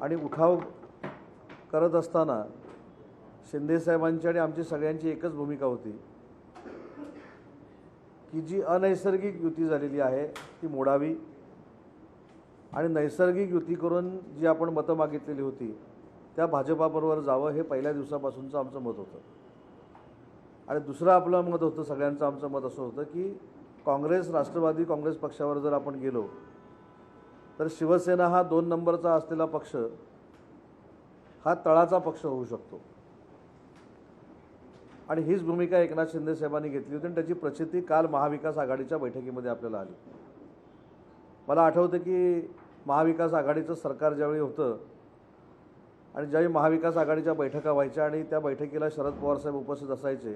आणि उठाव करत असताना शिंदेसाहेबांची आणि आमची सगळ्यांची एकच भूमिका होती की जी अनैसर्गिक युती झालेली आहे ती मोडावी आणि नैसर्गिक युती करून जी आपण मतं मागितलेली होती त्या भाजपाबरोबर जावं हे पहिल्या दिवसापासूनचं आमचं मत होतं. आणि दुसरं आपलं मत होतं, सगळ्यांचं आमचं मत असं होतं की काँग्रेस राष्ट्रवादी काँग्रेस पक्षावर जर आपण गेलो तर शिवसेना हा 2 नंबरचा असलेला पक्ष हा तळाचा पक्ष होऊ शकतो. आणि हीच भूमिका एकनाथ शिंदे साहेबांनी घेतली होती आणि त्याची प्रचिती काल महाविकास आघाडीच्या बैठकीमध्ये आपल्याला आली. मला आठवतं की महाविकास आघाडीचं सरकार ज्यावेळी होतं आणि ज्यावेळी महाविकास आघाडीच्या बैठका व्हायच्या आणि त्या बैठकीला शरद पवार साहेब उपस्थित असायचे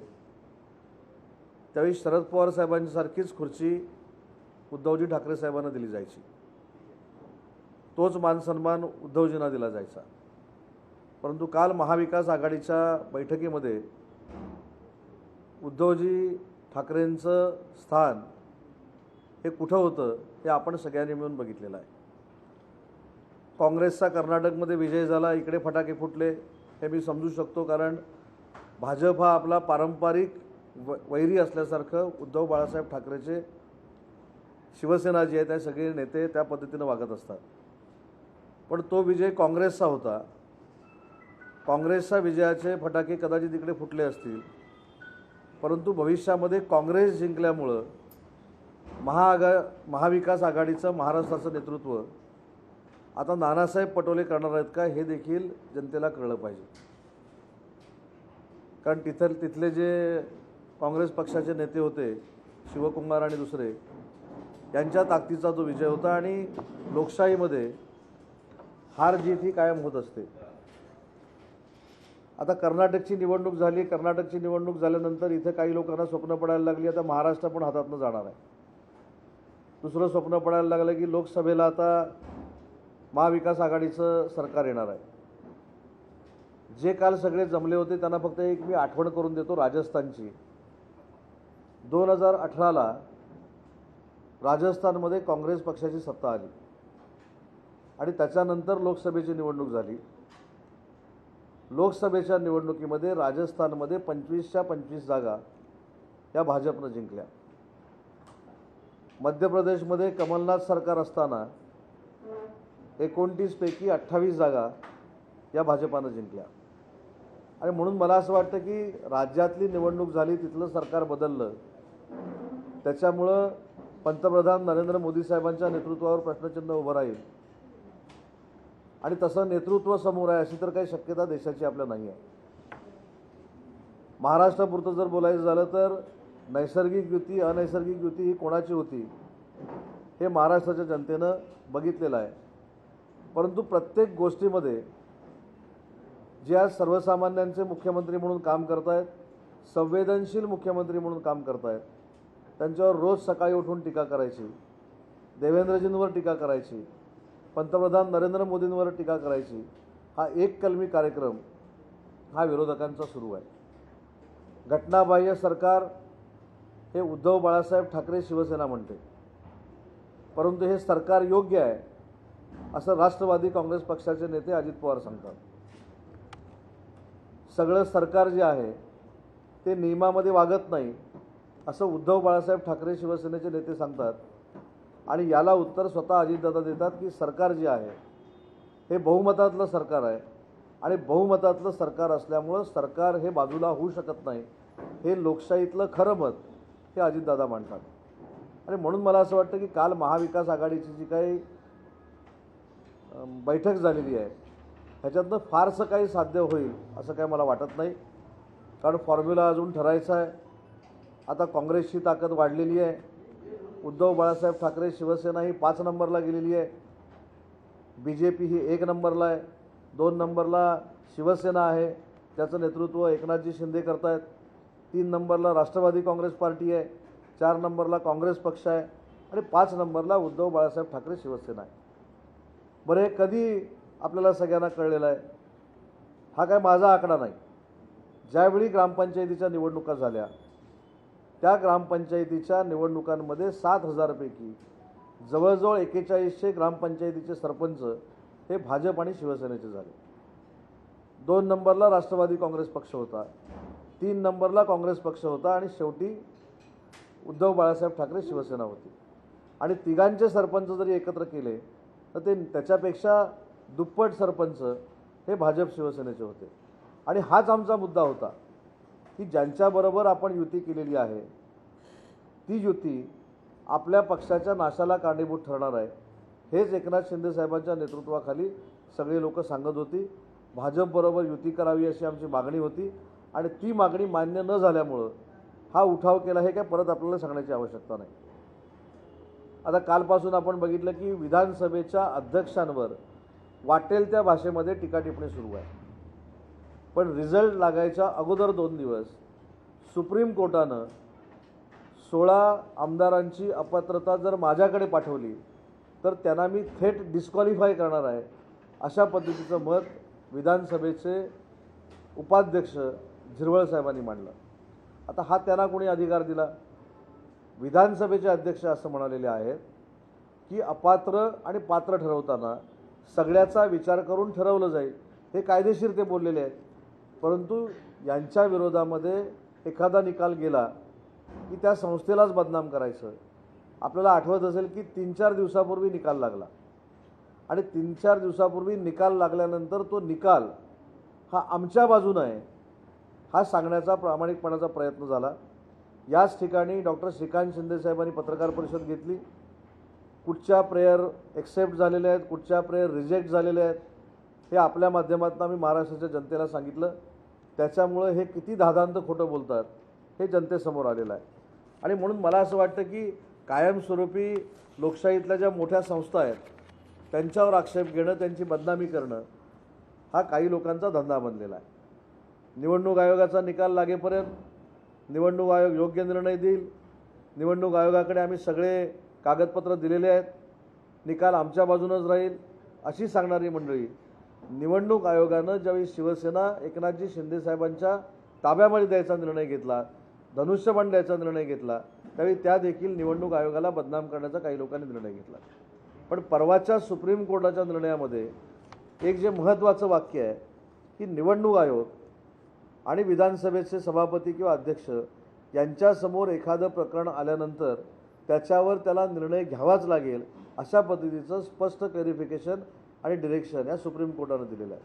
त्यावेळी शरद पवार साहेबांसारखीच खुर्ची उद्धवजी ठाकरे साहेबांना दिली जायची. तोच मानसन्मान उद्धवजींना दिला जायचा. परंतु काल महाविकास आघाडीच्या बैठकीमध्ये उद्धवजी ठाकरेंचं स्थान हे कुठं होतं हे आपण सगळ्यांनी मिळून बघितलेलं आहे. काँग्रेसचा कर्नाटकमध्ये विजय झाला, इकडे फटाके फुटले हे मी समजू शकतो, कारण भाजप हा आपला पारंपरिक वैरी असल्यासारखं उद्धव बाळासाहेब ठाकरेचे शिवसेना जी आहे त्या सगळे नेते त्या पद्धतीनं वागत असतात. पण तो विजय काँग्रेसचा होता. काँग्रेसच्या विजयाचे फटाके कदाचित इकडे फुटले असतील, परंतु भविष्यामध्ये काँग्रेस जिंकल्यामुळं महाविकास आघाडीचं महाराष्ट्राचं नेतृत्व आता नानासाहेब पटोले करणार आहेत का हे देखील जनतेला कळलं पाहिजे. कारण तिथले जे काँग्रेस पक्षाचे नेते होते शिवकुमार आणि दुसरे यांच्या ताकदीचा तो विजय होता आणि लोकशाहीमध्ये हार जीत ही कायम होत असते. आता कर्नाटकची निवडणूक झाली. कर्नाटकची निवडणूक झाल्यानंतर इथे काही लोकांना स्वप्न पडायला लागली आता महाराष्ट्र पण हातातनं जाणार आहे. दुसरं स्वप्न पडायला लागलं की लोकसभेला आता महाविकास आघाडीचं सरकार येणार आहे. जे काल सगळे जमले होते त्यांना फक्त एक मी आठवण करून देतो राजस्थानची. 2018ला राजस्थानमध्ये काँग्रेस पक्षाची सत्ता आली आणि त्याच्यानंतर लोकसभेची निवडणूक झाली. लोकसभेच्या निवडणुकीमध्ये राजस्थानमध्ये 25च्या 25 जागा या भाजपनं जिंकल्या. मध्य प्रदेशमध्ये कमलनाथ सरकार असताना 29 पैकी 28 जागा या भाजपानं जिंकल्या. आणि म्हणून मला असं वाटतं की राज्यातली निवडणूक झाली, तिथलं सरकार बदललं, त्याच्यामुळं पंतप्रधान नरेंद्र मोदी साहेबांच्या नेतृत्वावर प्रश्नचिन्ह उभं राहील आणि तसं नेतृत्व समोर आहे अशी तर काही शक्यता देशाची आपल्या नाही आहे. महाराष्ट्रापुरतं जर बोलायचं झालं तर नैसर्गिक युती अनैसर्गिक युती ही कोणाची होती हे महाराष्ट्राच्या जनतेनं बघितलेलं आहे. परंतु प्रत्येक गोष्टीमध्ये जे आज सर्वसामान्यांचे मुख्यमंत्री म्हणून काम करत आहेत, संवेदनशील मुख्यमंत्री म्हणून काम करत आहेत, त्यांच्यावर रोज सकाळी उठून टीका करायची, देवेंद्रजींवर टीका करायची, पंतप्रधान नरेंद्र मोदींवर टीका करायची, हा एक कलमी कार्यक्रम हा विरोधकांचा सुरू आहे. घटनाबाह्य सरकार हे उद्धव बाळासाहेब ठाकरे शिवसेना म्हणते, परंतु हे सरकार योग्य आहे असं राष्ट्रवादी काँग्रेस पक्षाचे नेते अजित पवार सांगतात. सगळं सरकार जे आहे ते नियमामध्ये वागत नाही असं उद्धव बाळासाहेब ठाकरे शिवसेनेचे नेते सांगतात. आणि याला उत्तर स्वतः अजितदादा देतात की सरकार जे आहे हे बहुमतातलं सरकार आहे आणि बहुमतातलं सरकार असल्यामुळं सरकार हे बाजूला होऊ शकत नाही, हे लोकशाहीतलं खरं मत हे अजितदादा मांडतात. आणि म्हणून मला असं वाटतं की काल महाविकास आघाडीची जी काही बैठक झालेली आहे ह्याच्यातनं फारसं काही साध्य होईल असं काही मला वाटत नाही. कारण फॉर्म्युला अजून ठरायचा आहे. आता काँग्रेसची ताकद वाढलेली आहे. उद्धव बाळासाहेब ठाकरे शिवसेना ही 5 नंबरला गेलेली आहे. BJP ही 1 नंबरला आहे. 2 नंबरला शिवसेना आहे, त्याचं नेतृत्व एकनाथजी शिंदे करत आहेत. 3 नंबरला राष्ट्रवादी काँग्रेस पार्टी आहे. 4 नंबरला काँग्रेस पक्ष आहे आणि 5 नंबरला उद्धव बाळासाहेब ठाकरे शिवसेना आहे. बरं, हे कधी आपल्याला सगळ्यांना कळलेलं आहे? हा काय माझा आकडा नाही. ज्यावेळी ग्रामपंचायतीच्या निवडणुका झाल्या त्या ग्रामपंचायतीच्या निवडणुकांमध्ये 7,000 पैकी जवळजवळ 4100 ग्रामपंचायतीचे सरपंच हे भाजप आणि शिवसेनेचे झाले. 2 नंबरला राष्ट्रवादी काँग्रेस पक्ष होता, 3 नंबरला काँग्रेस पक्ष होता आणि शेवटी उद्धव बाळासाहेब ठाकरे शिवसेना होती. आणि तिघांचे सरपंच जरी एकत्र केले तर ते त्याच्यापेक्षा दुप्पट सरपंच हे भाजप शिवसेनेचे होते. आणि हाच आमचा मुद्दा होता की ज्यांच्याबरोबर आपण युती केलेली आहे ती युती आपल्या पक्षाच्या नाशाला कारणीभूत ठरणार आहे. हेच एकनाथ शिंदे साहेबांच्या नेतृत्वाखाली सगळे लोक सांगत होती. भाजपबरोबर युती करावी अशी आमची मागणी होती आणि ती मागणी मान्य न झाल्यामुळं हा उठाव केला. हे काय परत आपल्याला सांगण्याची आवश्यकता नाही. आता कालपासून आपण बघितलं की विधानसभेच्या अध्यक्षांवर वाटेल त्या भाषेमध्ये टीकाटिप्पणी सुरू आहे. पण रिझल्ट लागायच्या अगोदर 2 दिवस सुप्रीम कोर्टानं 16 आमदारांची अपात्रता जर माझ्याकडे पाठवली तर त्यांना मी थेट डिस्क्वालिफाय करणार आहे अशा पद्धतीचं मत विधानसभेचे उपाध्यक्ष झिरवळ साहेबांनी मांडलं. आता हा त्यांना कोणी अधिकार दिला? विधानसभेचे अध्यक्ष असं म्हणालेले आहेत की अपात्र आणि पात्र ठरवताना सगळ्याचा विचार करून ठरवलं जाईल. हे कायदेशीर ते बोललेले आहेत. परंतु यांच्या विरोधामध्ये एखादा निकाल गेला की त्या संस्थेलाच बदनाम करायचं. आपल्याला आठवत असेल की 3-4 दिवसापूर्वी निकाल लागला आणि 3-4 दिवसापूर्वी निकाल लागल्यानंतर तो निकाल हा आमच्या बाजूनं आहे हा सांगण्याचा प्रामाणिकपणाचा प्रयत्न झाला. याच ठिकाणी डॉक्टर श्रीकांत शिंदे साहेबांनी पत्रकार परिषद घेतली. कुठच्या प्रेयर एक्सेप्ट झालेले आहेत, कुठच्या प्रेयर रिजेक्ट झालेले आहेत हे आपल्या माध्यमातून आम्ही महाराष्ट्राच्या जनतेला सांगितलं. त्याच्यामुळं हे किती धादांत खोटं बोलतात हे जनतेसमोर आलेलं आहे. आणि म्हणून मला असं वाटतं की कायमस्वरूपी लोकशाहीतल्या ज्या मोठ्या संस्था आहेत त्यांच्यावर आक्षेप घेणं, त्यांची बदनामी करणं हा काही लोकांचा धंदा बनलेला आहे. निवडणूक आयोगाचा निकाल लागेपर्यंत निवडणूक आयोग योग्य निर्णय देईल. निवडणूक आयोगाकडे आम्ही सगळे कागदपत्र दिलेले आहेत, निकाल आमच्या बाजूनच राहील अशी सांगणारी मंडळी निवडणूक आयोगानं ज्यावेळी शिवसेना एकनाथजी शिंदे साहेबांच्या ताब्यामध्ये द्यायचा निर्णय घेतला, धनुष्यबाण द्यायचा निर्णय घेतला, त्यावेळी त्या देखील निवडणूक आयोगाला बदनाम करण्याचा काही लोकांनी निर्णय घेतला. पण परवाच्या सुप्रीम कोर्टाच्या निर्णयामध्ये एक जे महत्त्वाचं वाक्य आहे की निवडणूक आयोग आणि विधानसभेचे सभापती किंवा अध्यक्ष यांच्यासमोर एखादं प्रकरण आल्यानंतर त्याच्यावर त्याला निर्णय घ्यावाच लागेल अशा पद्धतीचं स्पष्ट क्लॅरिफिकेशन आणि डिरेक्शन या सुप्रीम कोर्टानं दिलेलं आहे.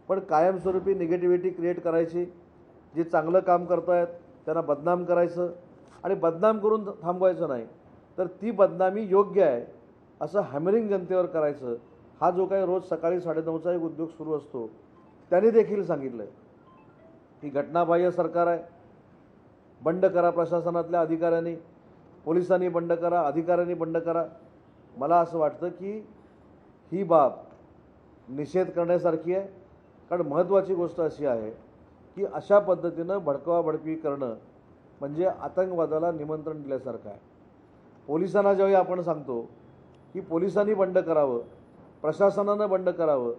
पण कायमस्वरूपी निगेटिव्हिटी क्रिएट करायची, जे चांगलं काम करतायत त्यांना बदनाम करायचं आणि बदनाम करून थांबवायचं नाही तर ती बदनामी योग्य आहे असं हॅमरिंग जनतेवर करायचं. हा जो काही रोज सकाळी 9:30चा एक उद्योग सुरू असतो त्यांनी देखील सांगितलं आहे की घटनाबाह्य सरकार आहे, बंड करा प्रशासनातल्या अधिकाऱ्यांनी, पोलिसांनी बंड करा, अधिकाऱ्यांनी बंड करा. मला असं वाटतं की ही बाब निषेध करण्यासारखी आहे. कारण महत्त्वाची गोष्ट अशी आहे की अशा पद्धतीनं भडकवाभडकी करणं म्हणजे आतंकवादाला निमंत्रण दिल्यासारखं आहे. पोलिसांना ज्यावेळी आपण सांगतो की पोलिसांनी बंड करावं, प्रशासनानं बंड करावं,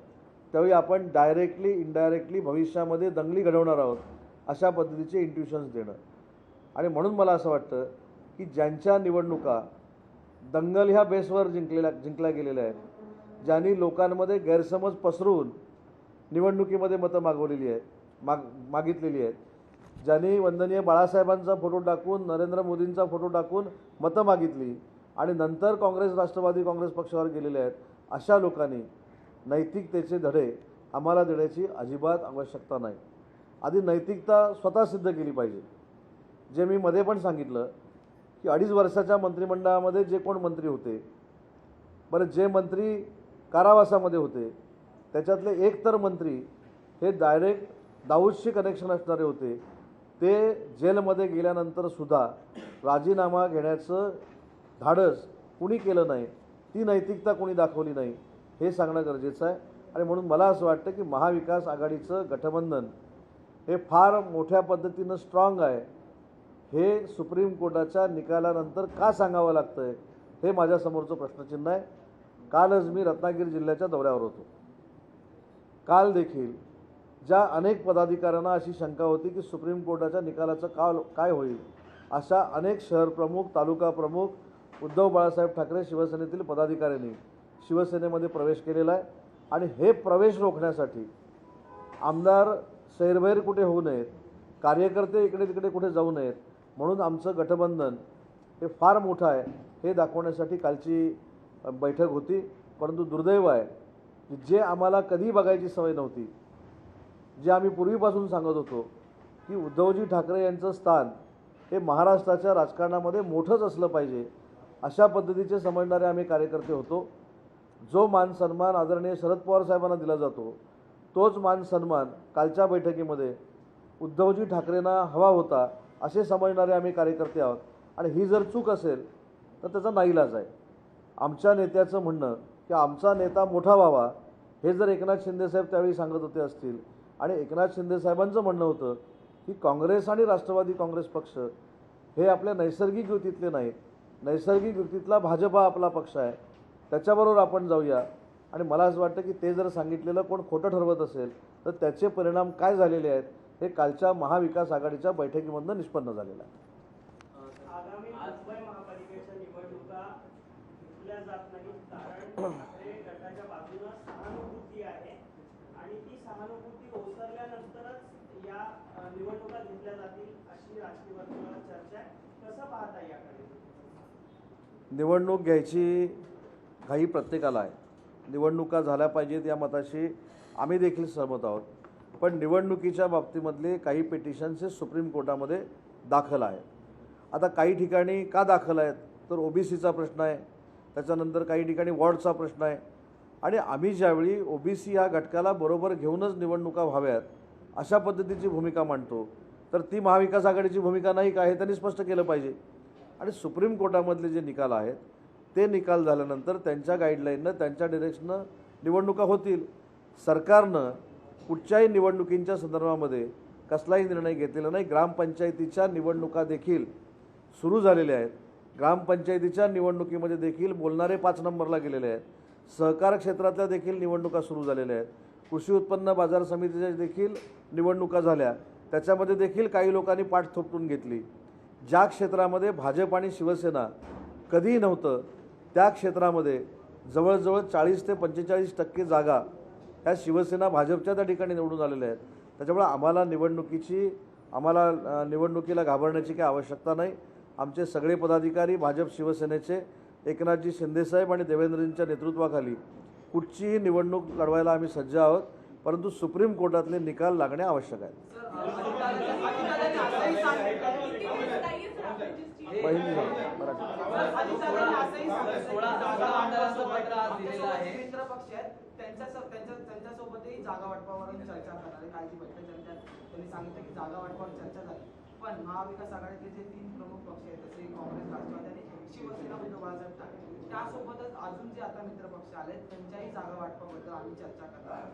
त्यावेळी आपण डायरेक्टली इनडायरेक्टली भविष्यामध्ये दंगली घडवणार आहोत अशा पद्धतीचे इंट्युशन्स देणं. आणि म्हणून मला असं वाटतं की ज्यांच्या निवडणुका दंगल ह्या बेसवर जिंकल्या गेलेल्या आहेत, ज्यांनी लोकांमध्ये गैरसमज पसरवून निवडणुकीमध्ये मतं मागवलेली आहेत मागितलेली आहेत, ज्यांनी वंदनीय बाळासाहेबांचा फोटो टाकून नरेंद्र मोदींचा फोटो टाकून मतं मागितली आणि नंतर काँग्रेस राष्ट्रवादी काँग्रेस पक्षावर गेलेले आहेत, अशा लोकांनी नैतिकतेचे धडे आम्हाला देण्याची अजिबात आवश्यकता नाही. आधी नैतिकता स्वतः सिद्ध केली पाहिजे. जे मी मध्ये पण सांगितलं की 2.5 वर्षाच्या मंत्रिमंडळामध्ये जे कोण मंत्री होते, बरं जे मंत्री कारावासामध्ये होते त्याच्यातले एक तर मंत्री हे डायरेक्ट दाऊदशी कनेक्शन असणारे होते, ते जेलमध्ये गेल्यानंतरसुद्धा राजीनामा घेण्याचं धाडस कुणी केलं नाही, ती नैतिकता कुणी दाखवली नाही हे सांगणं गरजेचं आहे. आणि म्हणून मला असं वाटतं की महाविकास आघाडीचं गठबंधन हे फार मोठ्या पद्धतीनं स्ट्रॉंग आहे. हे सुप्रीम कोर्टाच्या निकालानंतर का सांगावं लागतं आहे हे माझ्यासमोरचं प्रश्नचिन्ह आहे. कालच मी रत्नागिरी जिल्ह्याच्या दौऱ्यावर होतो. काल देखील ज्या अनेक पदाधिकाऱ्यांना अशी शंका होती की सुप्रीम कोर्टाच्या निकालाचं काय होईल, अशा अनेक शहर प्रमुख, तालुका प्रमुख, उद्धव बाळासाहेब ठाकरे शिवसेनेतील पदाधिकाऱ्यांनी शिवसेनेमध्ये प्रवेश केलेला आहे आणि हे प्रवेश रोखण्यासाठी आमदार सैरभैर कुठे होऊ नयेत, कार्यकर्ते इकडे तिकडे कुठे जाऊ नयेत, म्हणून आमचं गठबंधन हे फार मोठं आहे हे दाखवण्यासाठी कालची बैठक होती. परंतु दुर्दैव आहे की जे आम्हाला कधी बघायची सवय नव्हती, जे आम्ही पूर्वीपासून सांगत होतो की उद्धवजी ठाकरे यांचं स्थान हे महाराष्ट्राच्या राजकारणामध्ये मोठंच असलं पाहिजे, अशा पद्धतीचे समजणारे आम्ही कार्यकर्ते होतो. जो मान सन्मान आदरणीय शरद पवार साहेबांना दिला जातो, तोच मान सन्मान कालच्या बैठकीमध्ये उद्धवजी ठाकरेंना हवा होता असे समजणारे आम्ही कार्यकर्ते आहोत. आणि ही जर चूक असेल तर त्याचा नाईलाज आहे. आमच्या नेत्याचं म्हणणं की आमचा नेता मोठा व्हावा हे जर एकनाथ शिंदेसाहेब त्यावेळी सांगत होते असतील, आणि एकनाथ शिंदेसाहेबांचं म्हणणं होतं की काँग्रेस आणि राष्ट्रवादी काँग्रेस पक्ष हे आपल्या नैसर्गिक युतीतले नाहीत, नैसर्गिक युतीतला भाजपा आपला पक्ष आहे, त्याच्याबरोबर आपण जाऊया. आणि मला असं वाटतं की ते जर सांगितलेलं कोण खोटं ठरवत असेल तर त्याचे परिणाम काय झालेले आहेत हे कालच्या महाविकास आघाडीच्या बैठकीमधून निष्पन्न झालेलं आहे. आगामी मुंबई महापालिकेच्या निवडणुका घेतल्या जात नाहीत कारण ठाकरे गटाच्या बाजूने सहानुभूती आहे आणि ती सहानुभूती ओसरल्यानंतरच या निवडणुका घेतल्या जातील अशी राजकीय वर्तुळात चर्चा आहे. कसं पाहता याकडे? निवडणूक घ्यायची घाई प्रत्येकाला आहे, निवडणुका झाल्या पाहिजेत या मताशी आम्ही देखील सहमत आहोत. पण निवडणुकीच्या बाबतीमधले काही पिटिशन्स हे सुप्रीम कोर्टामध्ये दाखल आहेत. आता काही ठिकाणी का दाखल आहेत तर ओबीसीचा प्रश्न आहे, त्याच्यानंतर काही ठिकाणी वॉर्डचा प्रश्न आहे. आणि आम्ही ज्यावेळी ओबीसी या घटकाला बरोबर घेऊनच निवडणुका व्हाव्यात अशा पद्धतीची भूमिका मांडतो तर ती महाविकास आघाडीची भूमिका नाही का हे त्यांनी स्पष्ट केलं पाहिजे. आणि सुप्रीम कोर्टामधले जे निकाल आहेत ते निकाल झाल्यानंतर त्यांच्या गाईडलाईननं त्यांच्या डिरेक्शनं निवडणुका होतील. सरकारनं कुठच्याही निवडणुकींच्या संदर्भामध्ये कसलाही निर्णय घेतलेला नाही. ग्रामपंचायतीच्या निवडणुका देखील सुरू झालेल्या आहेत. ग्रामपंचायतीच्या निवडणुकीमध्ये देखील बोलणारे 5 नंबरला गेलेले आहेत. सहकार क्षेत्रातल्या देखील निवडणुका सुरू झालेल्या आहेत. कृषी उत्पन्न बाजार समितीच्या देखील निवडणुका झाल्या, त्याच्यामध्ये देखील काही लोकांनी पाठ थोपटून घेतली. ज्या क्षेत्रामध्ये भाजप आणि शिवसेना कधीही नव्हतं त्या क्षेत्रामध्ये जवळजवळ 40 ते 45% जागा ह्या शिवसेना भाजपच्या त्या ठिकाणी निवडून आलेल्या आहेत. त्याच्यामुळे आम्हाला निवडणुकीला घाबरण्याची काही आवश्यकता नाही. आमचे सगळे पदाधिकारी भाजप शिवसेनेचे एकनाथजी शिंदेसाहेब आणि देवेंद्रजींच्या नेतृत्वाखाली कुठचीही निवडणूक लढवायला आम्ही सज्ज आहोत. परंतु सुप्रीम कोर्टातले निकाल लागणे आवश्यक आहे. त्यांच्यासोबतही जागा वाटपावर चर्चा करणार आहे. कालची बैठक त्यांनी सांगितलं की जागा वाटपावर चर्चा झाली, पण महाविकास आघाडीतले जे 3 प्रमुख पक्ष आहेत जसे काँग्रेस, राष्ट्रवादी आणि शिवसेना उद्धव बाळासाहेब ठाकरे, त्यासोबतच अजून जे आता मित्र पक्ष आले त्यांच्याही जागा वाटपाबद्दल आम्ही चर्चा करणार.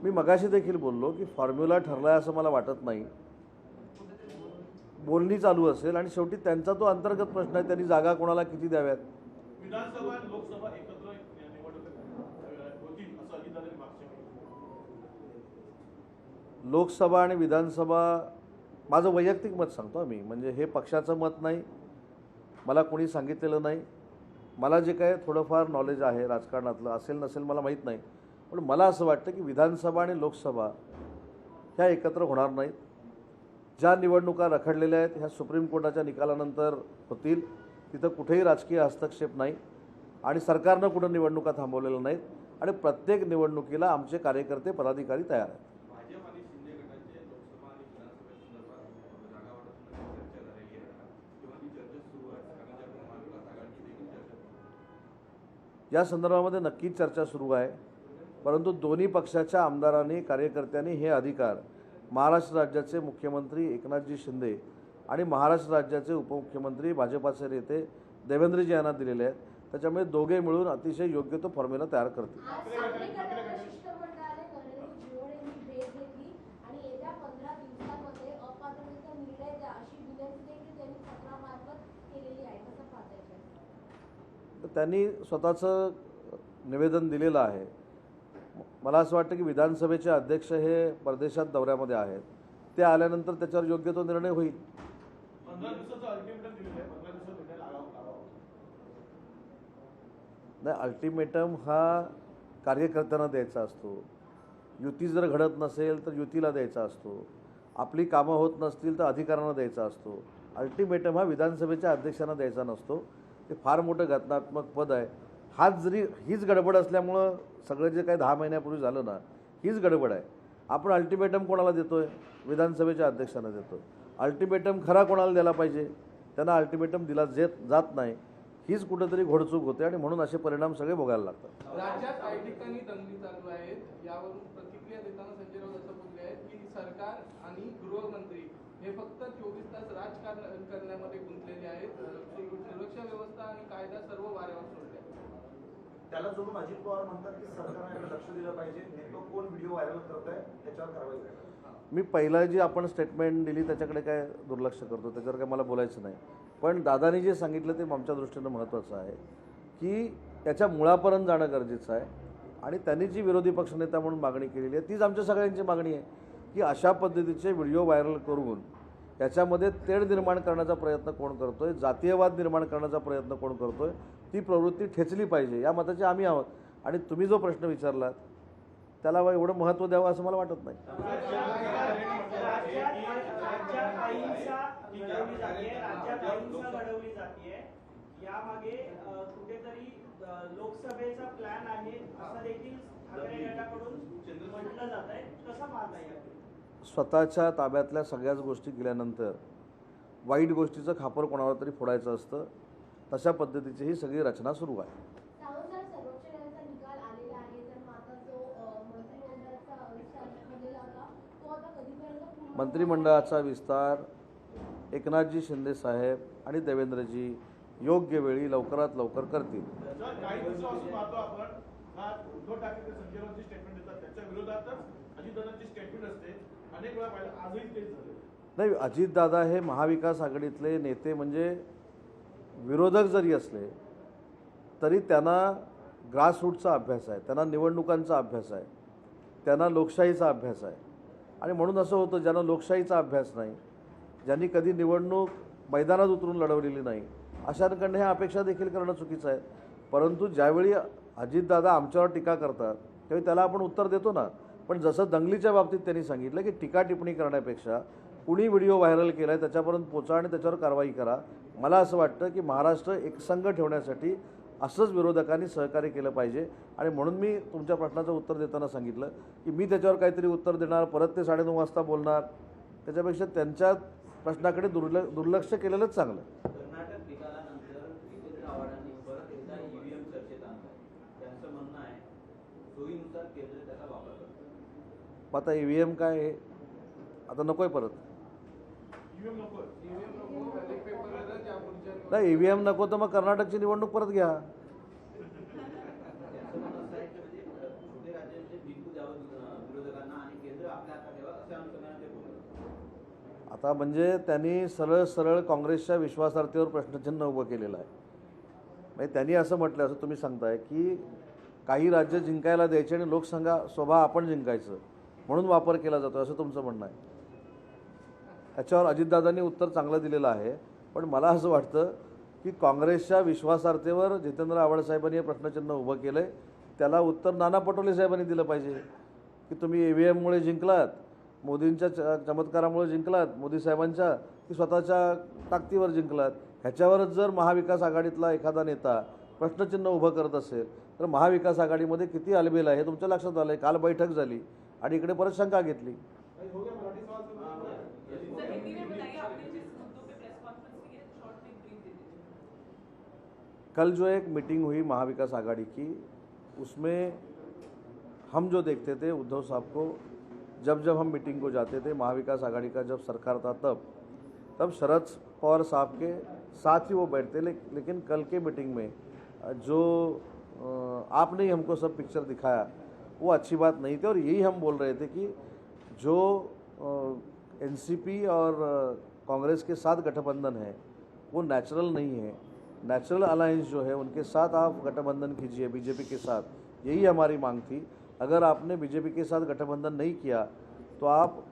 मी मगाशी देखील बोललो की फॉर्म्युला ठरला आहे असं मला वाटत नाही. बोलणी चालू असेल आणि शेवटी त्यांचा तो अंतर्गत प्रश्न आहे, त्यांनी जागा कोणाला किती द्याव्यात. विधानसभा आणि लोकसभा एकत्र होतील असं अजितदादांनी मागच्या लोकसभा आणि विधानसभा माझं वैयक्तिक मत सांगतो मी, म्हणजे हे पक्षाचं मत नाही, मला कोणी सांगितलेलं नाही. मला जे काय थोडंफार नॉलेज आहे राजकारणातलं असेल नसेल मला माहीत नाही, पण मला असं वाटतं की विधानसभा आणि लोकसभा ह्या एकत्र होणार नाहीत. ज्या निवडणुका रखडलेल्या आहेत ह्या सुप्रीम कोर्टाच्या निकालानंतर होतील. तिथं कुठेही राजकीय हस्तक्षेप नाही आणि सरकारनं कुठं निवडणुका थांबवलेल्या नाहीत आणि प्रत्येक निवडणुकीला आमचे कार्यकर्ते पदाधिकारी तयार आहेत. भाजप आणि शिंदे गटाचे लोकसभा आणि विधानसभेसंदर्भात जागा वाटपाची चर्चा झालेली आहे किंवा ती चर्चा सुरू आहे, कारण ज्या महाविकास आघाडीची देखील चर्चा या संदर्भामध्ये नक्कीच चर्चा सुरू आहे. परंतु दोन्ही पक्षाच्या आमदारांनी कार्यकर्त्यांनी हे अधिकार महाराष्ट्र राज्याचे मुख्यमंत्री एकनाथजी शिंदे आणि महाराष्ट्र राज्याचे उपमुख्यमंत्री भाजपाचे नेते देवेंद्रजी यांना दिलेले आहेत. त्याच्यामुळे दोघे मिळून अतिशय योग्य तो फॉर्म्युला तयार करतील. त्यांनी स्वतःचं निवेदन दिलेलं आहे. मला असं वाटतं की विधानसभेचे अध्यक्ष हे परदेशात दौऱ्यामध्ये आहेत, ते आल्यानंतर त्याच्यावर योग्य तो निर्णय होईल. 15 दिवसाचं अल्टिमेटम दिलेलं आहे, 15 दिवसात भेटायला आगाव. नाही, अल्टिमेटम हा कार्यकर्त्यांना द्यायचा असतो, युती जर घडत नसेल तर युतीला द्यायचा असतो, आपली कामं होत नसतील तर अधिकाऱ्यांना द्यायचा असतो. अल्टिमेटम हा विधानसभेच्या अध्यक्षांना द्यायचा नसतो. ते फार मोठं घटनात्मक पद आहे. हीच गडबड असल्यामुळं सगळं जे काही 10 महिन्यापूर्वी झालं ना, हीच गडबड आहे. आपण अल्टिमेटम कोणाला देतोय? विधानसभेच्या अध्यक्षांना देतो. अल्टिमेटम खरा कोणाला द्यायला पाहिजे? त्यांना अल्टिमेटम दिला जात नाही. हीच कुठेतरी घोडचूक होते आणि म्हणून असे परिणाम सगळे भोगायला लागतात. राज्यात काही ठिकाणी दंगली चालू आहेत. यावरून प्रतिक्रिया देताना संजय राऊत असं बोलले आहेत की सरकार आणि गृहमंत्री हे फक्त 24 तास राजकारण करण्यामध्ये गुंतलेले आहेत. सुरक्षा व्यवस्था आणि कायदा सर्व वाऱ्यावर सोडले. त्याला जोडून अजित पवार म्हणतात की सरकारने लक्ष दिलं पाहिजे, नेमकं कोण व्हिडिओ व्हायरल करत आहे त्याच्यावर कारवाई करायला. मी पहिला जी आपण स्टेटमेंट दिली त्याच्याकडे काय दुर्लक्ष करतो, त्याच्यावर काय मला बोलायचं नाही. पण दादानी जे सांगितलं ते आमच्या दृष्टीनं महत्त्वाचं आहे की त्याच्या मुळापर्यंत जाणं गरजेचं आहे. आणि त्यांनी जी विरोधी पक्षनेता म्हणून मागणी केलेली आहे तीच आमच्या सगळ्यांची मागणी आहे की अशा पद्धतीचे व्हिडिओ व्हायरल करून त्याच्यामध्ये तेढ निर्माण करण्याचा प्रयत्न कोण करतोय, जातीयवाद निर्माण करण्याचा प्रयत्न कोण करतोय, ती प्रवृत्ती ठेचली पाहिजे या मताचे आम्ही आहोत. आणि तुम्ही जो प्रश्न विचारलात त्याला एवढं महत्त्व द्यावं असं मला वाटत नाही. राज्यात घडवली जाते यामागे कुठेतरी लोकसभेचा प्लॅन आहे असं देखील ठाकरे गटाकडून म्हटलं जात आहे. कसं पाहता येईल? स्वतःच्या ताब्यातल्या सगळ्याच गोष्टी केल्यानंतर वाईट गोष्टीचं खापर कोणावर तरी फोडायचं असतं. तशा पद्धतीची ही सगळी रचना सुरू आहे. सर्वोच्च न्यायालयाचा निकाल आलेला आहे, तर आता जो मंत्रिमंडळाचा विस्तार झालेला होता तो आता कधीपर्यंत मंत्रिमंडळाचा विस्तार एकनाथजी शिंदे साहेब आणि देवेंद्रजी योग्य वेळी लवकरात लवकर करतील. काही दिवसापासून पाहतो आपण हा उद्धव ठाकरे संजय राऊत स्टेटमेंट देतात त्याच्या विरोधातच अजितदादांची स्टेटमेंट असते. अनेक वेळा पाहिलं, आजही तेच झालं. नाही, अजितदादा हे महाविकास आघाडीतले नेते म्हणजे विरोधक जरी असले तरी त्यांना ग्रासरूटचा अभ्यास आहे, त्यांना निवडणुकांचा अभ्यास आहे, त्यांना लोकशाहीचा अभ्यास आहे. आणि म्हणून असं होतं ज्यांना लोकशाहीचा अभ्यास नाही, ज्यांनी कधी निवडणूक मैदानात उतरून लढवलेली नाही, अशांकडनं ह्या अपेक्षा देखील करणं चुकीचं आहे. परंतु ज्यावेळी अजितदादा आमच्यावर टीका करतात त्यावेळी त्याला आपण उत्तर देतो ना. पण जसं दंगलीच्या बाबतीत त्यांनी सांगितलं की टीका टिप्पणी करण्यापेक्षा कुणी व्हिडिओ व्हायरल केला आहे त्याच्यापर्यंत पोचा आणि त्याच्यावर कारवाई करा. मला असं वाटतं की महाराष्ट्र एकसंघ ठेवण्यासाठी असंच विरोधकांनी सहकार्य केलं पाहिजे. आणि म्हणून मी तुमच्या प्रश्नाचं उत्तर देताना सांगितलं की मी त्याच्यावर काहीतरी उत्तर देणार, परत ते 9:30 वाजता बोलणार, त्याच्यापेक्षा त्यांच्या प्रश्नाकडे दुर्लक्ष केलेलंच चांगलं. कर्नाटक निकालानंतर जितेंद्र आव्हाडांनी परत एकदा ईव्हीएम चर्चेत आणलं. त्यांचं म्हणणं आहे सोयीनुसार केंद्र त्याचा वापर करतं. आता EVM काय आहे, आता नको आहे परत. ईव्हीएम नको. बॅलेट पेपर या पुढच्या नाही, EVM नको तर मग कर्नाटकची निवडणूक परत घ्या. त्यांचं म्हणणं असं आहे की म्हणजे छोटे राज्यांचे बिंदू द्यावं विरोधकांना आणि केंद्र आपल्या हातात द्यावं अशा अनुषंगाने ते बोलत. आता म्हणजे त्यांनी सरळ सरळ काँग्रेसच्या विश्वासार्हतेवर प्रश्नचिन्ह उभं केलेलं आहे. म्हणजे त्यांनी असं म्हटलं, असं तुम्ही सांगताय की काही राज्य जिंकायला द्यायचे आणि लोकसंघा स्वभाव आपण जिंकायचं म्हणून वापर केला जातो असं तुमचं म्हणणं आहे. याच्यावर अजितदादांनी उत्तर चांगलं दिलेलं आहे. पण मला असं वाटतं की काँग्रेसच्या विश्वासार्हतेवर जितेंद्र आव्हाड साहेबांनी हे प्रश्नचिन्ह उभं केलं आहे. त्याला उत्तर नाना पटोले साहेबांनी दिलं पाहिजे की तुम्ही EVMमुळे जिंकलात, मोदींच्या चमत्कारामुळे जिंकलात, मोदी साहेबांच्या की स्वतःच्या ताकदीवर जिंकलात. ह्याच्यावरच जर महाविकास आघाडीतला एखादा नेता प्रश्नचिन्ह उभं करत असेल तर महाविकास आघाडीमध्ये किती अलबेल आहे हे तुमच्या लक्षात आलं आहे. काल बैठक झाली आणि इकडे परत शंका घेतली. कल जो एक मीटिंग हुई महाविकास आघाड़ी की, उसमें हम जो देखते थे उद्धव साहब को, जब हम मीटिंग को जाते थे, महाविकास आघाड़ी का जब सरकार था तब शरद पवार साहब के साथ ही वो बैठते. लेकिन कल के मीटिंग में जो आपने ही हमको सब पिक्चर दिखाया वो अच्छी बात नहीं थी. और यही हम बोल रहे थे कि जो NCP और कांग्रेस के साथ गठबंधन है वो नेचुरल नहीं है. नेचुरल अलायंस जो है उनके साथ आप गठबंधन कीजिए बीजेपी के साथ, यही हमारी मांग थी. अगर आपने बीजेपी के साथ गठबंधन नहीं किया तो आप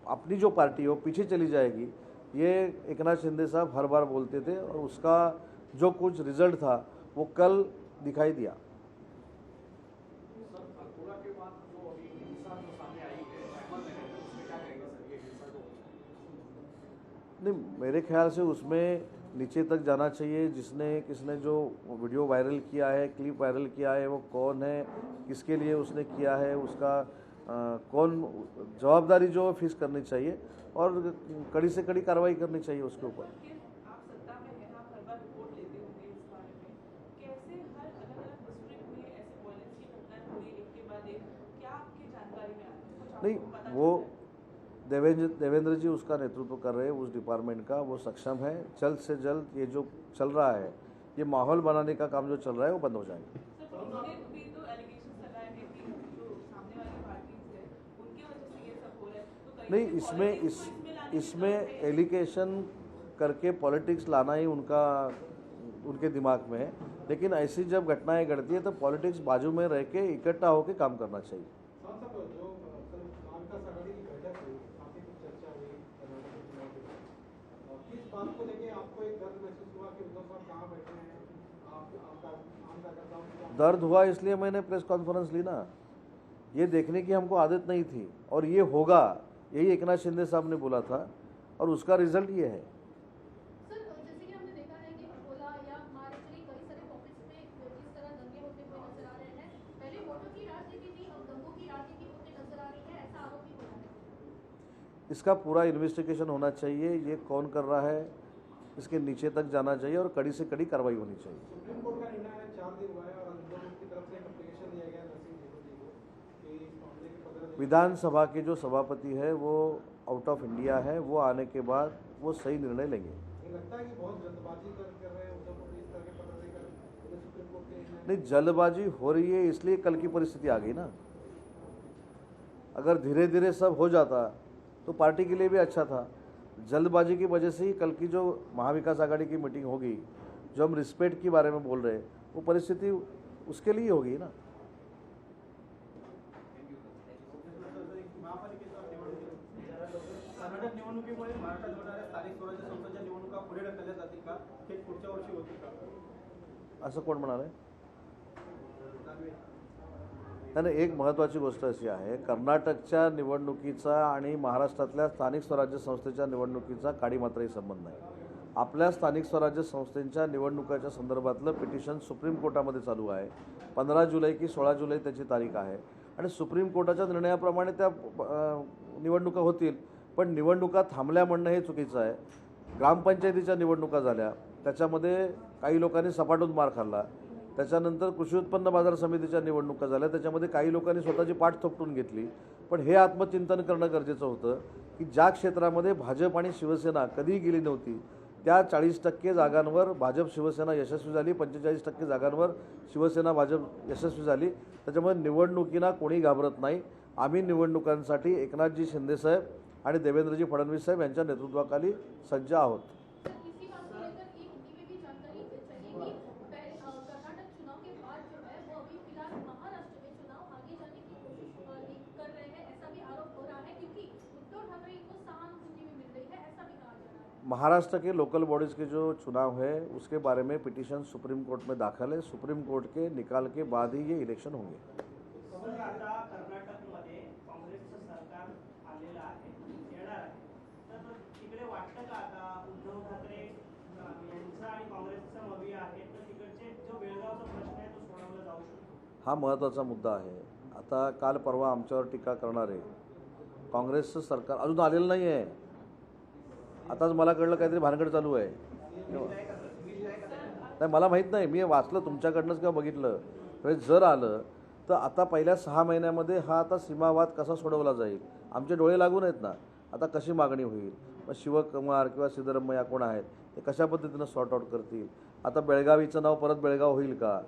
अपनी जो पार्टी है वो पीछे चली जाएगी. ये एकनाथ शिंदे साहब हर बार बोलते थे और उसका जो कुछ रिजल्ट था वो कल दिखाई दिया. सतपुड़ा के बाद जो अभी हिंसा जो सामने आई है अहमदनगर में, उसमें क्या कहेंगे सर, ये हिंसा जो नहीं, मेरे ख्याल से उसमें नीचे तक जाना चाहिए। किसने जो वीडियो वायरल किया है, क्लिप वायरल किया है, वो कौन है, किसके लिए उसने किया है, उसका कौन जवाबदारी जो फिक्स करनी चाहिए और कड़ी से कड़ी कार्रवाई करनी चाहिए उसके ऊपर। आप सत्ता में हैं, आप हर बार रिपोर्ट लेते होंगे इस बारे में, कैसे हर अलग अलग डिस्ट्रिक्ट में ऐसे वायलेंस की घटनाएं हो रही है एक के बाद एक, क्या आपकी जानकारी में आता है? कुछ आपको नहीं, पता वो चलता है? देवेंद्र जी उसका नेतृत्व कर रहे हैं उस डिपार्टमेंट का, वो सक्षम है। जल्द से जल्द ये जो चल रहा है, ये माहौल बनाने का काम जो चल रहा है वो बंद हो जाएगा। सर, उन्होंने भी तो एलिगेशंस लगाए हैं कि जो सामने वाली पार्टीज है उनकी वजह से ये सब हो रहा है, तो कहीं नहीं, ना कहीं इसमें politics को लाने की इसमें जरूरत है। एलिगेशन करके पॉलिटिक्स लाना ही उनके दिमाग में है। लेकिन ऐसी जब घटनाएं घटती है तो पॉलिटिक्स बाजू में रह के इकट्ठा होकर काम करना चाहिए। साहब जो महाविकास आघाड़ी की बैठक हुई, काफी कुछ चर्चा हुई कर्नाटक के चुनाव के बाद, किस बात को लेके आपको एक दर्द महसूस हुआ कि उद्धव साहब कहाँ बैठे हैं, आपका आम कार्यकर्ताओं की दर्द हुआ इसलिए मैंने प्रेस कॉन्फ्रेंस ली ना। ये देखने की हमको आदत नहीं थी और ये होगा, यही एकनाथ शिंदे साहब ने बोला था और उसका रिजल्ट ये है। सर, जैसे कि हमने देखा है कि अकोला या महाराष्ट्र के कई सारे पॉकेट्स में जिस तरह दंगे होते हुए नजर आ रहे हैं, पहले वोटों की राजनीति थी, अब दंगों की राजनीति होती नजर आ रही है, ऐसा आरोप भी हो रहा है। इसका पूरा इन्वेस्टिगेशन होना चाहिए, ये कौन कर रहा है, इसके नीचे तक जाना चाहिए और कड़ी से कड़ी कार्रवाई होनी चाहिए। सुप्रीम कोर्ट का निर्णय है 4 दिन हुआ है और उद्धव की तरफ से एक एप्लीकेशन दिया गया नरसिंह जी को कि इस मामले के 15 दिन विधानसभा के जो सभापति है वो आउट ऑफ इंडिया है, वो आने के बाद वो सही निर्णय लेंगे। नहीं लगता है कि बहुत जल्दबाजी कर रहे हैं उद्धव को इस तरह के पत्र देकर उन्हें सुप्रीम कोर्ट के निर्णय नहीं, जल्दबाजी हो रही है इसलिए कल की परिस्थिति आ गई ना। अगर धीरे धीरे सब हो जाता तो पार्टी के लिए भी अच्छा था। जल्दबाजी की वजह से ही कल की जो महाविकास आघाड़ी की मीटिंग होगी, जो हम रिस्पेक्ट के बारे में बोल रहे हैं, वो परिस्थिति उसके लिए होगी ना। कर्नाटक निवडणुकीमुळे महाराष्ट्रात होणाऱ्या स्थानिक स्वराज्य संस्थांच्या निवडणुका पुढे ढकलल्या जातील का, हे पुढच्या वर्षी होतील का? असं कोण म्हणाले? नाही, एक महत्त्वाची गोष्ट अशी आहे, कर्नाटकच्या निवडणुकीचा आणि महाराष्ट्रातल्या स्थानिक स्वराज्य संस्थेच्या निवडणुकीचा काडी मात्रही संबंध नाही। आपल्या स्थानिक स्वराज्य संस्थेच्या निवडणुकाच्या संदर्भातलं पिटिशन सुप्रीम कोर्टामध्ये चालू आहे। 15 जुलै की 16 जुलै त्याची तारीख आहे आणि सुप्रीम कोर्टाच्या निर्णयाप्रमाणे त्या निवडणुका होतील। पण निवडणुका थांबल्या म्हणणं हे चुकीचं आहे। ग्रामपंचायतीच्या निवडणुका झाल्या, त्याच्यामध्ये काही लोकांनी सपाटून मार खाल्ला। त्याच्यानंतर कृषी उत्पन्न बाजार समितीच्या निवडणुका झाल्या, त्याच्यामध्ये काही लोकांनी स्वतःची पाठ थोपटून घेतली। पण हे आत्मचिंतन करणं गरजेचं होतं की ज्या क्षेत्रामध्ये भाजप आणि शिवसेना कधीही गेली नव्हती, त्या 40% जागांवर भाजप शिवसेना यशस्वी झाली, 45% जागांवर शिवसेना भाजप यशस्वी झाली। त्याच्यामुळे निवडणुकीला कोणी घाबरत नाही। आम्ही निवडणुकांसाठी एकनाथजी शिंदेसाहेब आणि देवेंद्रजी फडणवीस साहेब यांच्या नेतृत्वाखाली सज्ज आहोत। इसी बात को लेकर एक हिंदी में भी जानकारी चाहिए कि कर्नाटक चुनाव के बाद जो है वो अभी फिलहाल महाराष्ट्र में चुनाव आगे जाने की कोशिश कर रहे हैं, ऐसा भी आरोप हो रहा है क्योंकि उद्धव ठाकरे को सहानुभूति भी मिल रही है, ऐसा भी कहा जा रहा है। महाराष्ट्र के लोकल बॉडीज़ के जो चुनाव है उसके बारे में पिटीशन सुप्रीम कोर्ट में दाखिल है। सुप्रीम कोर्ट के निकाल के बाद ही ये इलेक्शन होंगे। सर, आता कर्नाटकमध्ये काँग्रेसचं सरकार आलेलं आहे, येणार आहे, तर तिकडे वाटतं का आता उद्धव ठाकरे यांचा आणि काँग्रेसचा मवी आहे, तर तिकडचे जो बेळगावचा प्रश्न आहे तो सोडवला जाऊ शकतो? हा महत्त्वाचा मुद्दा आहे। आता काल परवा आमच्यावर टीका करणारे काँग्रेसचं सरकार अजून आलेलं नाही आहे। आताच मला कळलं काहीतरी भानगड चालू आहे। नाही, मला माहीत नाही, मी वाचलं तुमच्याकडनंच किंवा बघितलं। म्हणजे जर आलं तर आता पहिल्या 6 महिन्यामध्ये हा आता सीमावाद कसा सोडवला जाईल, आमचे डोळे लागून आहेत ना। आता कशी मागणी होईल, मग शिवकुमार किंवा सिद्धरामय्या कोण आहेत ते कशा पद्धतीनं सॉर्ट आउट करतील। आता बेळगावीचं नाव परत बेळगाव होईल का,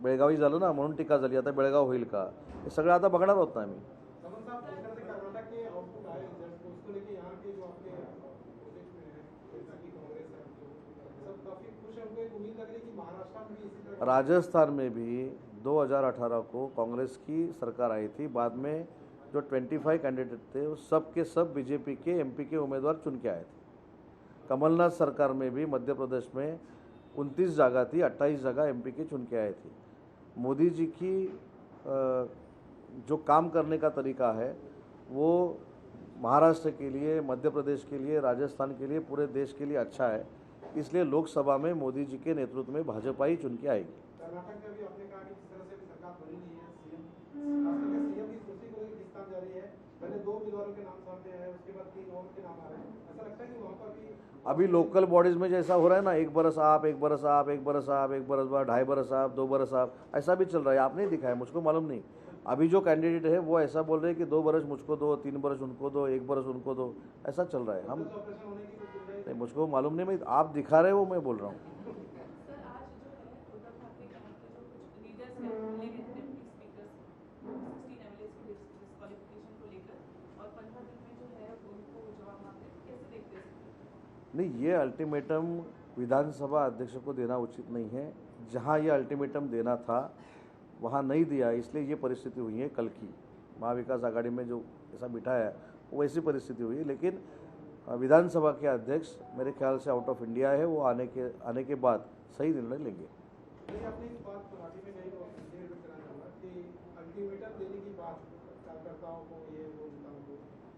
बेळगावी झालं ना म्हणून टीका झाली, आता बेळगाव होईल का, हे सगळं आता बघणार आहोत ना आम्ही। कर्नाटक के आउटपुट आए जब उसको लेके यहाँ के जो आपके प्रोजेक्ट में है, जैसा कि कांग्रेस है, सब काफी खुश हैं। उनको एक उम्मीद लग रही है कि महाराष्ट्र में भी इसी तरह राजस्थान में भी 2018 को कांग्रेस की सरकार आई थी। बाद में जो 25 कैंडिडेट थे वो सब के सब बीजेपी के एमपी के उम्मीदवार चुन के आए थे। कमलनाथ सरकार में भी मध्य प्रदेश में 29 जगह थी, 28 जगह एमपी के चुन के आए थे। मोदी जी की जो काम करने का तरीका है वो महाराष्ट्र के लिए, मध्य प्रदेश के लिए, राजस्थान के लिए, पूरे देश के लिए अच्छा है। इसलिए लोकसभा में मोदी जी के नेतृत्व में भाजपा ही चुन के आएगी। कर्नाटक में भी आपने कहा कि जिस तरह से भी सरकार बनी नहीं है, सीएम की कुर्सी को लेकर खींचतान जारी है। पहले 2 उम्मीदवारों के नाम सामने आए, उसके बाद 3 और के नाम आ रहे हैं। ऐसा लगता है कि वहाँ पर भी अभी लोकल बॉडीज़ में जैसा हो रहा है ना, 1 बरस आप, 1 बरस आप, 1 बरस आप, 1 बरस बाद, 2.5 बरस आप, 2 बरस आप, ऐसा भी चल रहा है। आप नहीं दिखा है, मुझको मालूम नहीं। अभी जो कैंडिडेट है वो ऐसा बोल रहे हैं कि 2 बरस मुझको दो, 3 बरस उनको दो, 1 बरस उनको दो, ऐसा चल रहा है। हम ऑपरेशन होने की कुछ गुंजाइश नहीं, मुझको मालूम नहीं, मैं आप दिखा रहे हो, मैं बोल रहा हूँ। सर आज जो है उद्धव ठाकरे के नाम पे जो कुछ लीडर्स हैं मिले हैं डिप्टी स्पीकर 16 एमएलएस की डिस्क्वालिफिकेशन को लेकर और 15 दिन में जो है उनको जवाब मांगे, कैसे देखते हैं? नहीं, ये अल्टीमेटम विधानसभा अध्यक्ष को देना उचित नहीं है। जहाँ ये अल्टीमेटम देना था वहाँ नहीं दिया, इसलिए ये परिस्थिति हुई है कल की। महाविकास आघाड़ी में जो ऐसा बिठाया है वो वैसी परिस्थिति हुई है। लेकिन विधानसभा के अध्यक्ष मेरे ख्याल से आउट ऑफ इंडिया है, वो आने के बाद सही निर्णय लेंगे। नहीं, आपने इस बात मराठी में कही और हिंदी में भी कहना चाहूँगा कि अल्टीमेटम देने की बात कार्यकर्ताओं को, ये वो नेताओं को,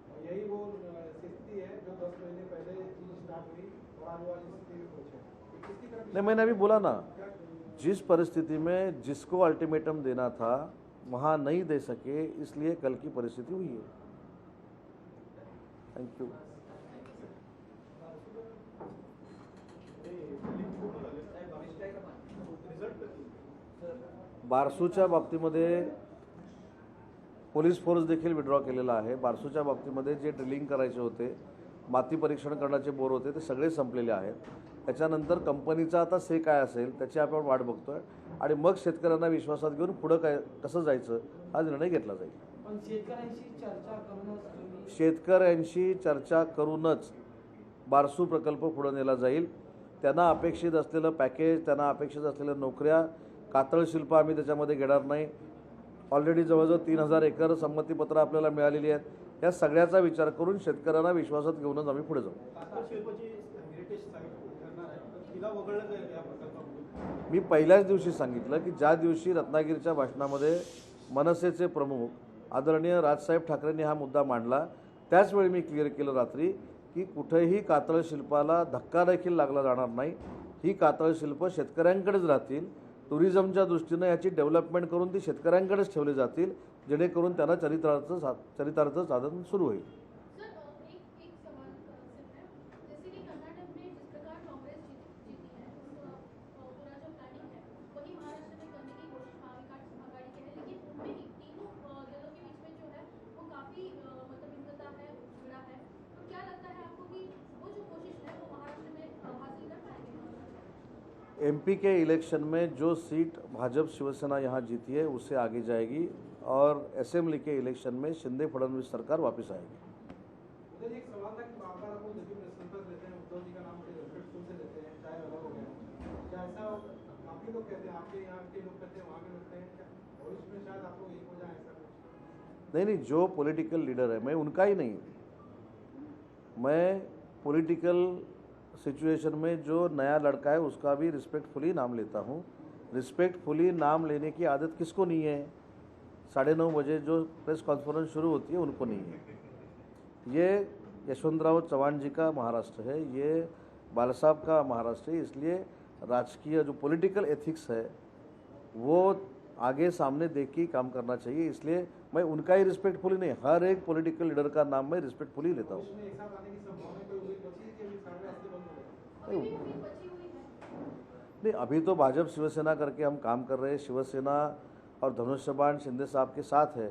और यही वो स्थिति है जो 10 महीने पहले चीज स्टार्ट हुई और आज वो वाली स्थिति में पहुंचे। किसकी तरफ नहीं, मैंने अभी बोला ना, जिस परिस्थिति में जिसको अल्टीमेटम देना था वहाँ नहीं दे सके, इसलिए कल की परिस्थिति हुई है। Thank you. बारसूच्या बाबतीमध्ये पोलीस फोर्स देखील विड्रॉ केलेला आहे। बारसूच्या बाबतीमध्ये जे ड्रिलिंग करायचे होते, माती परीक्षण करण्याचे बोर होते, ते सगळे संपलेले आहेत। त्याच्यानंतर कंपनीचा आता से काय असेल त्याची आपण वाट बघतोय आणि मग शेतकऱ्यांना विश्वासात घेऊन पुढं काय कसं जायचं हा निर्णय घेतला जाईल। पण शेतकऱ्यांशी चर्चा करूनच बारसू प्रकल्प पुढे नेला जाईल। त्यांना अपेक्षित असलेलं पॅकेज, त्यांना अपेक्षित असलेल्या नोकऱ्या, कातळ शिल्प आम्ही त्याच्यामध्ये घेणार नाही। ऑलरेडी जवळजवळ 3000 एकर संमतीपत्र आपल्याला मिळालेली आहेत। या सगळ्याचा विचार करून शेतकऱ्यांना विश्वासात घेऊनच आम्ही पुढे जाऊ। मी पहिल्याच दिवशी सांगितलं की ज्या दिवशी रत्नागिरीच्या भाषणामध्ये मनसेचे प्रमुख आदरणीय राजसाहेब ठाकरेंनी हा मुद्दा मांडला, त्याच वेळी मी क्लिअर केलं रात्री की कुठेही कातळ शिल्पाला धक्का देखील लागला जाणार नाही। ही कातळ शिल्प शेतकऱ्यांकडेच राहतील। टुरिझमच्या दृष्टीने याची डेव्हलपमेंट करून ती शेतकऱ्यांकडेच ठेवली जातील, जेणेकरून त्यांना चरितार्थ साधन सुरू होईल। सर एक सवाल सिर्फ है, जैसे कि कर्नाटक में जिस प्रकार कांग्रेस जीती है, पूरा जो प्लानिंग है वही महाराष्ट्र में करने की कोशिश महाविकास आघाड़ी की है, लेकिन उनमें ही तीनों दलों के बीच में जो है वो काफी मतभिन्नता है, झगड़ा है। तो क्या लगता है आपको कि वो जो कोशिश है वो महाराष्ट्र में हासिल कर पाएंगे? एमपी के इलेक्शन में जो सीट भाजपा शिवसेना यहाँ जीती है उससे आगे जाएगी और असेंबली के इलेक्शन में शिंदे फडणवीस सरकार वापस आएगी। मुझे एक सवाल था कि बार-बार आप जब भी प्रेस कॉन्फ्रेंस लेते हैं उद्धव जी का नाम बड़े रिस्पेक्टफुल से लेते हैं, चाहे अलग हो गया, क्या ऐसा काफी लोग कहते हैं, आपके यहाँ के लोग कहते हैं, वहाँ के लोग कहते हैं, क्या भविष्य में शायद आप लोग एक हो जाए ऐसा कुछ? नहीं, जो पॉलिटिकल लीडर है, मैं उनका ही नहीं, मैं पॉलिटिकल सिचुएशन में जो नया लड़का है उसका भी रिस्पेक्टफुली नाम लेता हूँ। रिस्पेक्टफुली नाम लेने की आदत किसको नहीं है? 9:30 बजे जो प्रेस कॉन्फ्रेंस शुरू होती है उनको नहीं है। ये यशवंतराव चव्हाण जी का महाराष्ट्र है, ये बालासाहब का महाराष्ट्र है, इसलिए राजकीय जो पॉलिटिकल एथिक्स है वो आगे सामने देख के काम करना चाहिए। इसलिए मैं उनका ही रिस्पेक्टफुली नहीं, हर एक पॉलिटिकल लीडर का नाम मैं रिस्पेक्टफुली लेता हूँ। उसमें एक साथ आने की संभावना कोई उम्मीद बची है कि अभी सारे रास्ते बंद हो गए? अभी भी उम्मीद बची हुई है। नहीं, अभी तो भाजपा शिवसेना करके हम काम कर रहे हैं। शिवसेना और धनुष्यबाण शिंदे साहब के साथ है,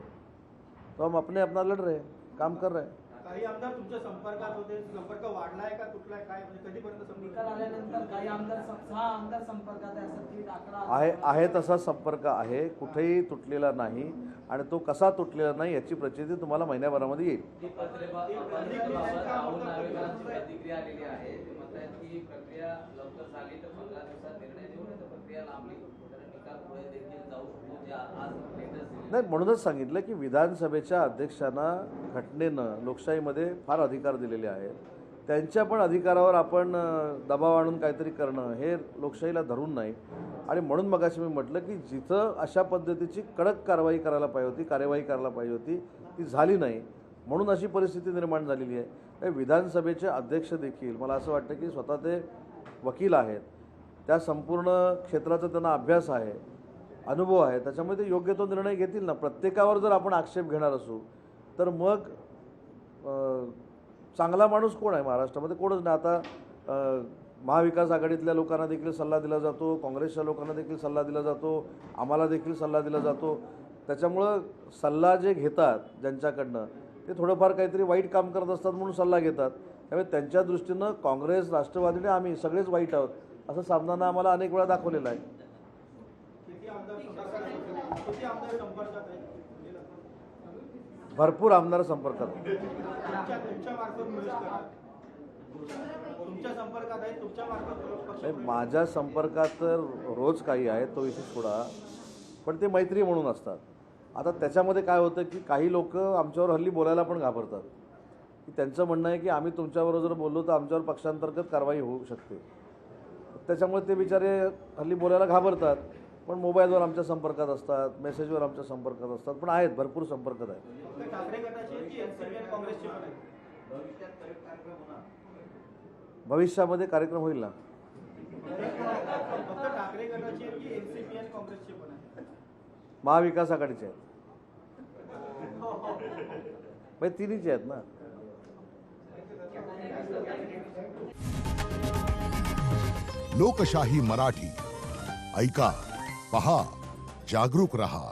तो हम अपना लड़ रहे हैं, काम कर रहे हैं। काही आमदार तुमच्या संपर्कात होते, संपर्क वाढलाय का तुटलाय काय, म्हणजे कधीपर्यंत निकाल आल्यानंतर काही आमदार 6 आमदार संपर्कात आहे, असं थेट आकडा आहे तसा संपर्क आहे, कुठेही तुटलेला नाही आणि तो कसा तुटलेला नाही याची प्रचिती तुम्हाला महिन्याभरामध्ये येईल। ती पत्रबाबत राहुल नार्वेकरांची प्रतिक्रिया आलेली आहे। ते म्हणतात की प्रक्रिया लवकर झाली तर 15 दिवसात निर्णय देऊ, नाही तर प्रक्रिया लांबली तर निकाल पुढे देखील जाऊ शकतो, जे आज लेटेस्ट नाही, म्हणूनच सांगितलं की विधानसभेच्या अध्यक्षांना घटनेनं लोकशाहीमध्ये फार अधिकार दिलेले आहेत। त्यांच्या पण अधिकारावर आपण दबाव आणून काहीतरी करणं हे लोकशाहीला धरून नाही. आणि म्हणून मगाशी मी म्हटलं की जिथं अशा पद्धतीची कडक कार्यवाही करायला पाहिजे होती ती झाली नाही, म्हणून अशी परिस्थिती निर्माण झालेली आहे. विधानसभेचे अध्यक्ष देखील मला असं वाटतं की स्वतः ते वकील आहेत, त्या संपूर्ण क्षेत्राचा त्यांना अभ्यास आहे, अनुभव आहे, त्याच्यामुळे ते योग्य तो निर्णय घेतील ना. प्रत्येकावर जर आपण आक्षेप घेणार असू तर मग चांगला माणूस कोण आहे महाराष्ट्रामध्ये? कोणच नाही. आता महाविकास आघाडीतल्या लोकांना देखील सल्ला दिला जातो, काँग्रेसच्या लोकांना देखील सल्ला दिला जातो, आम्हाला देखील सल्ला दिला जातो. त्याच्यामुळं सल्ला जे घेतात ज्यांच्याकडनं ते थोडंफार काहीतरी वाईट काम करत असतात म्हणून सल्ला घेतात. त्यामुळे त्यांच्या दृष्टीनं काँग्रेस, राष्ट्रवादीने आम्ही सगळेच वाईट आहोत असं सामनानं आम्हाला अनेक वेळा दाखवलेलं आहे. किती आमदार संपर्कात आहेत? भरपूर आमदार संपर्कात. तुमच्या मार्फत प्रवेश करा. तुमच्या संपर्कात आहे, तुमच्या मार्फत पक्ष माझ्या संपर्कात तर रोज काही आहे, तो विषय सोडा, पण ते मैत्री म्हणून असतात. आता त्याच्यामध्ये काय होतं की काही लोक आमच्यावर हल्ली बोलायला पण घाबरतात, की त्यांचं म्हणणं आहे की आम्ही तुमच्याबरोबर जर बोललो तर आमच्यावर पक्षांतर्गत कारवाई होऊ शकते. त्याच्यामुळे ते बिचारे हल्ली बोलायला घाबरतात, पण मोबाईलवर आमच्या संपर्कात असतात, मेसेजवर आमच्या संपर्कात असतात, पण आहेत, भरपूर संपर्कात आहेत. ठाकरे गटाचे की एनसीपी आणि काँग्रेसचे पण आहेत? भविष्यामध्ये कार्यक्रम होईल ना. फक्त ठाकरे गटाचे की एनसीपी आणि काँग्रेसचे पण आहेत? महाविकास आघाडीचे आहेत, म्हणजे तिन्हीचे आहेत ना. लोकशाही मराठी ऐका, पहा, जागरूक रहा.